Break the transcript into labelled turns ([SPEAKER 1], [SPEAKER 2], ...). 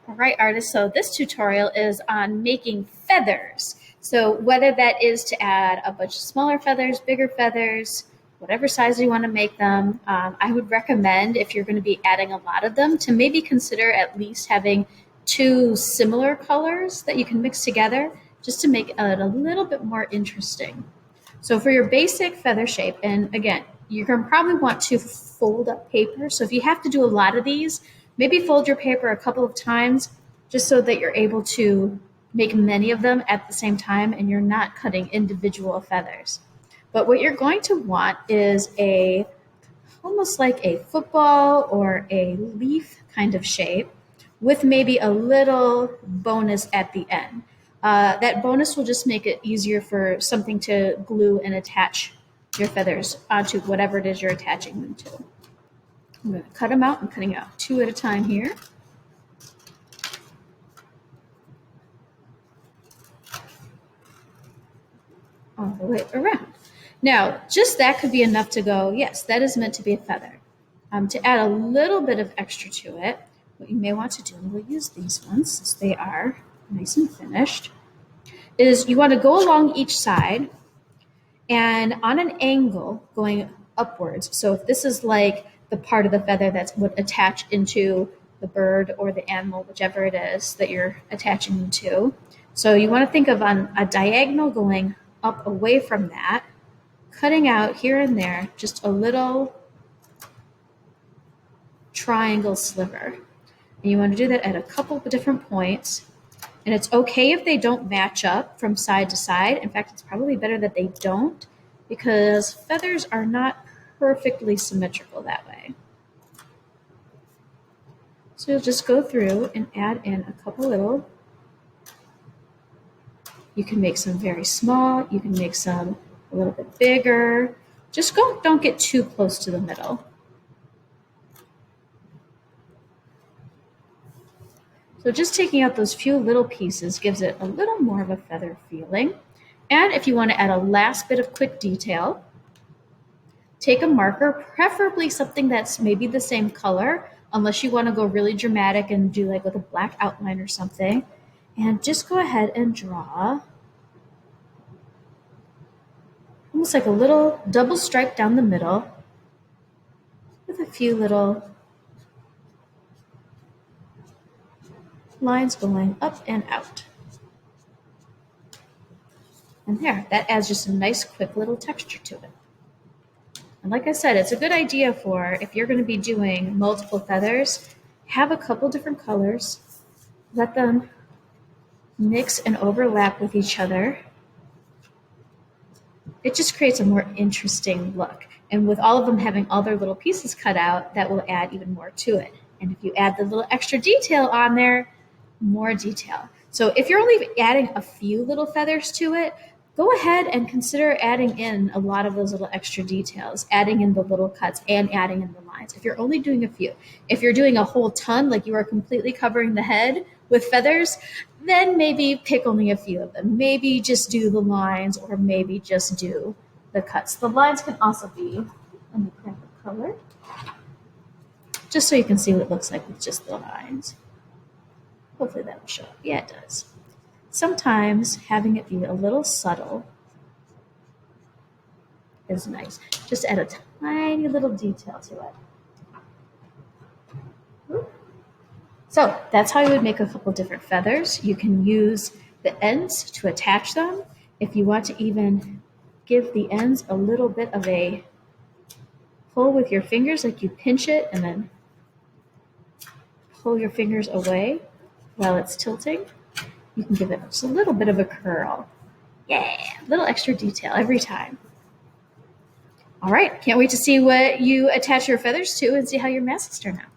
[SPEAKER 1] All right, artists, so this tutorial is on making feathers. So whether that is to add a bunch of smaller feathers, bigger feathers, whatever size you want to make them, I would recommend, if you're going to be adding a lot of them, to maybe consider at least having two similar colors that you can mix together just to make it a little bit more interesting. So for your basic feather shape, and again, you're going to probably want to fold up paper. So if you have to do a lot of these, maybe fold your paper a couple of times just so that you're able to make many of them at the same time and you're not cutting individual feathers. But what you're going to want is almost like a football or a leaf kind of shape with maybe a little bonus at the end. That bonus will just make it easier for something to glue and attach your feathers onto whatever it is you're attaching them to. I'm going to cut them out. I'm cutting out two at a time here. All the way around. Now, just that could be enough to go, yes, that is meant to be a feather. To add a little bit of extra to it, what you may want to do, and we'll use these ones since they are nice and finished, is you want to go along each side and on an angle going upwards. So if this is like the part of the feather that would attach into the bird or the animal, whichever it is that you're attaching them to. So you want to think of on a diagonal going up away from that, cutting out here and there just a little triangle sliver. And you want to do that at a couple of different points. And it's okay if they don't match up from side to side. In fact, it's probably better that they don't because feathers are not perfectly symmetrical that way. So you'll just go through and add in a couple little. You can make some very small. You can make some a little bit bigger. Just don't get too close to the middle. So just taking out those few little pieces gives it a little more of a feather feeling. And if you want to add a last bit of quick detail, take a marker, preferably something that's maybe the same color, unless you want to go really dramatic and do like with a black outline or something. And just go ahead and draw almost like a little double stripe down the middle with a few little lines going up and out. And there, that adds just a nice quick little texture to it. And like I said, it's a good idea for if you're going to be doing multiple feathers, have a couple different colors, let them mix and overlap with each other. It just creates a more interesting look. And with all of them having all their little pieces cut out, that will add even more to it. And if you add the little extra detail on there, more detail. So if you're only adding a few little feathers to it, go ahead and consider adding in a lot of those little extra details, adding in the little cuts and adding in the lines. If you're only doing a few, if you're doing a whole ton, like you are completely covering the head with feathers, then maybe pick only a few of them. Maybe just do the lines or maybe just do the cuts. The lines can also be, let me grab a color, just so you can see what it looks like with just the lines. Hopefully that'll show up. Yeah, it does. Sometimes having it be a little subtle is nice. Just add a tiny little detail to it. So that's how you would make a couple different feathers. You can use the ends to attach them. If you want to even give the ends a little bit of a pull with your fingers, like you pinch it and then pull your fingers away while it's tilting, you can give it just a little bit of a curl. Yeah, a little extra detail every time. All right, can't wait to see what you attach your feathers to and see how your masks turn out.